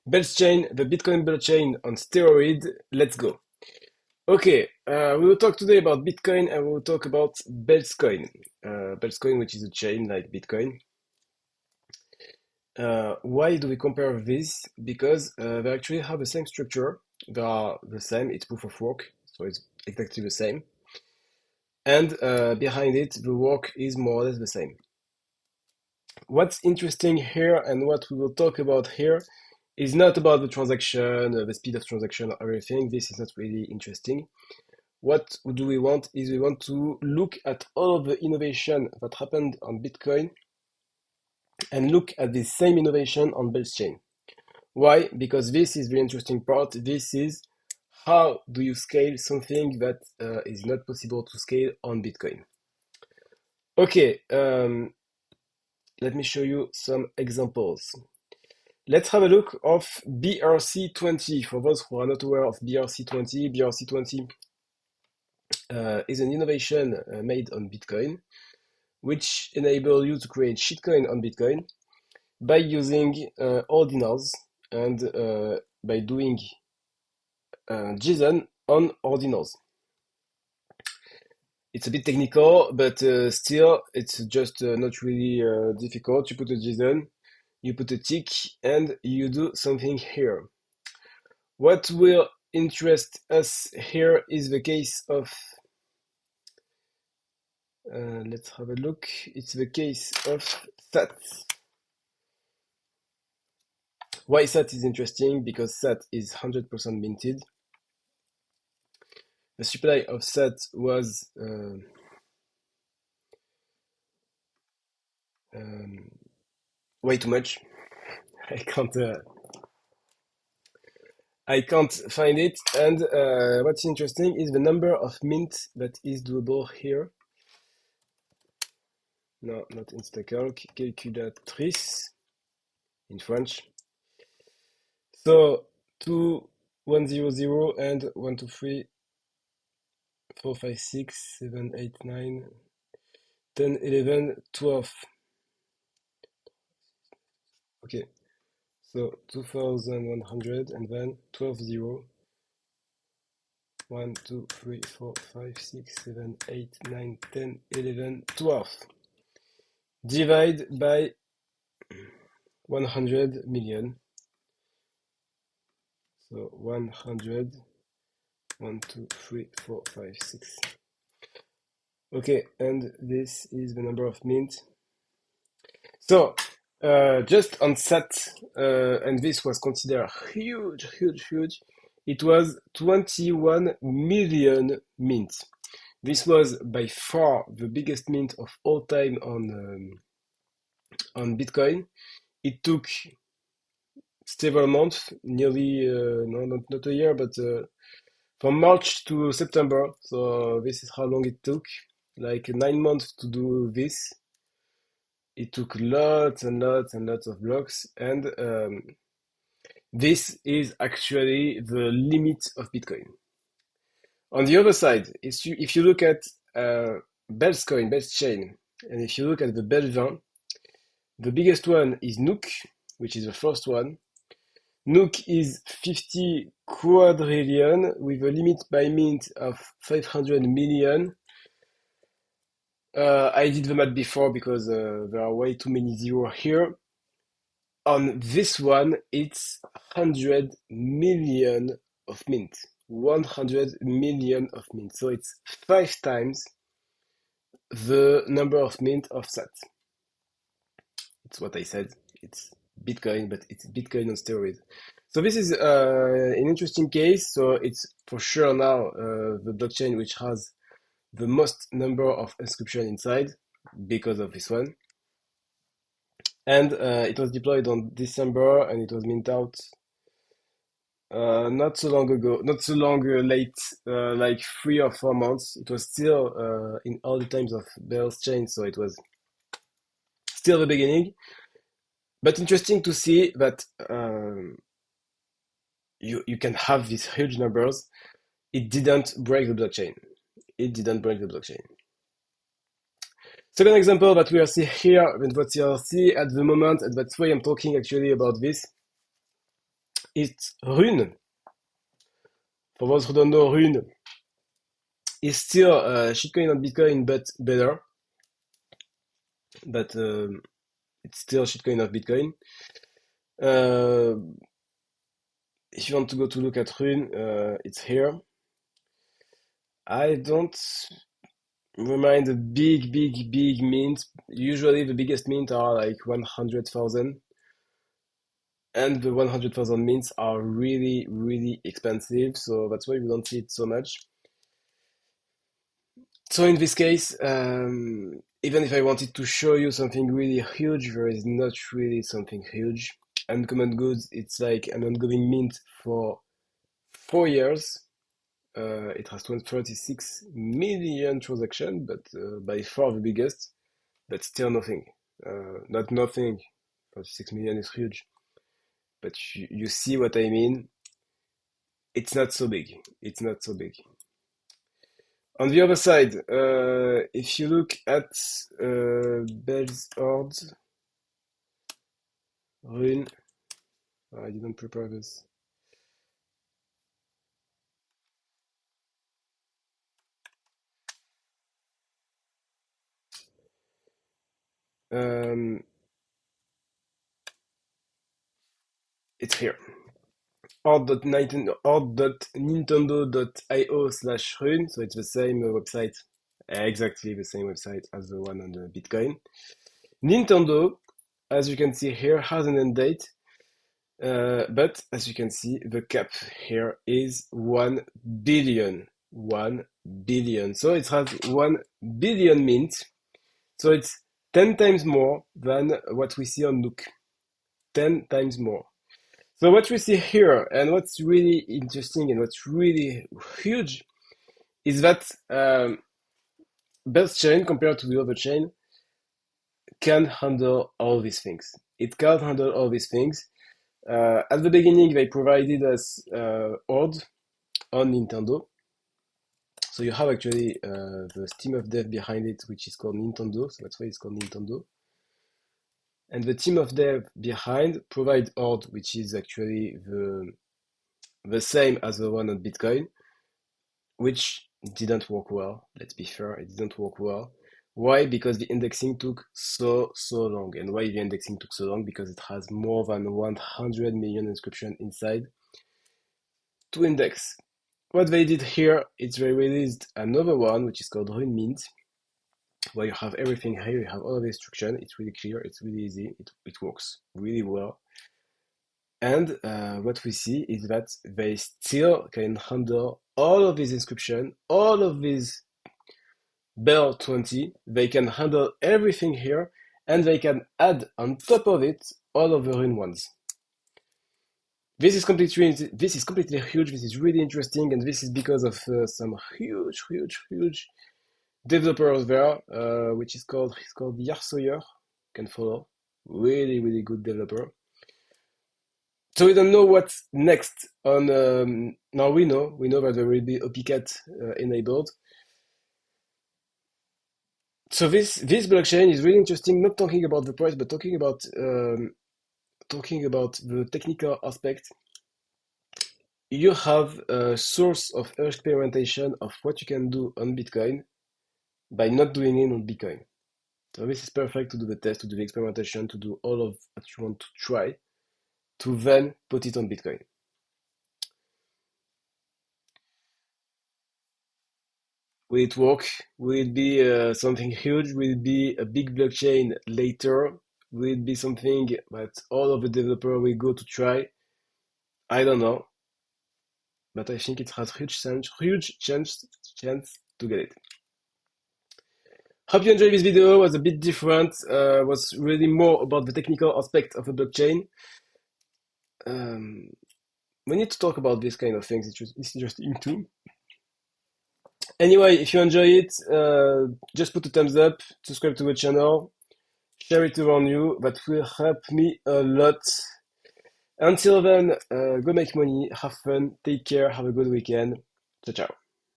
Bellschain, the Bitcoin blockchain on steroid. Let's go. Okay, we will talk today about Bitcoin and we will talk about Bellscoin. Bellscoin, which is a chain like Bitcoin. Why do we compare this? Because they actually have the same structure. They are the same. It's proof of work, so it's exactly the same. And behind it, the work is more or less the same. What's interesting here and what we will talk about here is not about the transaction, the speed of transaction, or everything. This is not really interesting. What do we want is we want to look at all of the innovation that happened on Bitcoin and look at the same innovation on Bellschain. Why? Because this is the interesting part. This is how do you scale something that is not possible to scale on Bitcoin. Okay, let me show you some examples. Let's have a look of BRC20. For those who are not aware of BRC20, BRC20 is an innovation made on Bitcoin, which enable you to create shitcoin on Bitcoin by using ordinals and by doing JSON on ordinals. It's a bit technical, but still, it's just not really difficult. You put a JSON, you put a tick, and you do something here. What will interest us here is the case of, let's have a look. It's the case of SAT. Why SAT is interesting? Because SAT is 100% minted. The supply of SAT was way too much. I can't find it. And what's interesting is the number of mint that is doable here. No, not Instacalc, calculatrice in French. So 2, 1, 0, 0 and 1, 2, 3, 4, 5, 6, 7, 8, 9, 10, 11, 12. Okay, so 2100 and then 12, 0. 1, 2, 3, 4, 5, 6, 7, 8, 9, 10, 11, 12. Divide by 100 million. So 100, 1, 2, 3, 4, 5, 6. Okay, and this is the number of mint. So just on SAT, and this was considered huge, huge, huge, it was 21 million mint. This was by far the biggest mint of all time on Bitcoin. It took several months, nearly, no, not a year, but from March to September. So this is how long it took, like 9 months to do this. It took lots and lots and lots of blocks, and this is actually the limit of Bitcoin. On the other side, if you look at Bellscoin, Bellschain, and if you look at the Bellschain, the biggest one is Nook, which is the first one. Nook is 50 quadrillion with a limit by mint of 500 million. I did the math before because there are way too many zeros here. On this one, it's 100 million of mint. 100 million of mint. So it's 5 times the number of mint of SAT. It's what I said. It's Bitcoin, but it's Bitcoin on steroids. So this is an interesting case. So it's for sure now the blockchain which has the most number of inscription inside because of this one. And it was deployed on December and it was mint out not so long ago, not so long late, like 3 or 4 months. It was still in all the times of Bellschain, so it was still the beginning. But interesting to see that you can have these huge numbers. It didn't break the blockchain. It didn't break the blockchain. Second example that we are seeing here, and what you are seeing at the moment, and that's why I'm talking actually about this. It's Rune. For those who don't know, Rune is still shitcoin on Bitcoin, but better. But it's still shitcoin of Bitcoin. Uh, if you want to go to look at Rune, it's here. I don't remind a big mint. Usually the biggest mint are like 100,000. And the 100,000 mints are really expensive. So that's why we don't see it so much. So in this case, even if I wanted to show you something really huge, there is not really something huge. Uncommon Goods, it's like an ongoing mint for 4 years. It has 36 million transactions, but by far the biggest, but still nothing. Not nothing. 36 million is huge, but you see what I mean. It's not so big. It's not so big. On the other side, if you look at Bellschain, Rune, I didn't prepare this. It's here. art.nintendo.io/rune, so it's the same website, exactly the same website as the one on the Bitcoin. Nintendo, as you can see here, has an end date, but as you can see, the cap here is 1 billion. 1 billion. So it has 1 billion mint. So it's 10 times more than what we see on Nook. 10 times more. So what we see here, and what's really interesting and what's really huge, is that Bellschain, compared to the other chain, can handle all these things. It can handle all these things. At the beginning, they provided us Ord on Nintendo. So you have actually the team of dev behind it, which is called Nintendo. So that's why it's called Nintendo. And the team of dev behind provide Ord, which is actually the same as the one on Bitcoin, which didn't work well. Let's be fair, it didn't work well. Why? Because the indexing took so long. And why the indexing took so long? Because it has more than 100 million inscriptions inside to index. What they did here is they released another one, which is called Rune Mint, where you have everything here, you have all of the instruction. It's really clear, it's really easy, it works really well. And what we see is that they still can handle all of these inscription, all of these Bell 20, they can handle everything here, and they can add on top of it all of the Rune ones. This is completely huge, this is really interesting, and this is because of some huge developers there, which is called Yarsoyer. You can follow. Really good developer. So we don't know what's next on. Now we know that there will be OPCAT enabled. So this blockchain is really interesting. Not talking about the price, but talking about the technical aspect. You have a source of experimentation of what you can do on Bitcoin by not doing it on Bitcoin. So this is perfect to do the test, to do the experimentation, to do all of what you want to try, to then put it on Bitcoin. Will it work? Will it be something huge? Will it be a big blockchain later? Will it be something that all of the developers will go to try? I don't know, but I think it has huge chance to get it. Hope you enjoyed this video. It was a bit different. Was really more about the technical aspect of the blockchain. We need to talk about these kind of things. It's interesting too. Anyway, if you enjoy it, just put a thumbs up, subscribe to the channel, share it around you. That will help me a lot. Until then, go make money, have fun, take care, have a good weekend. Ciao, ciao.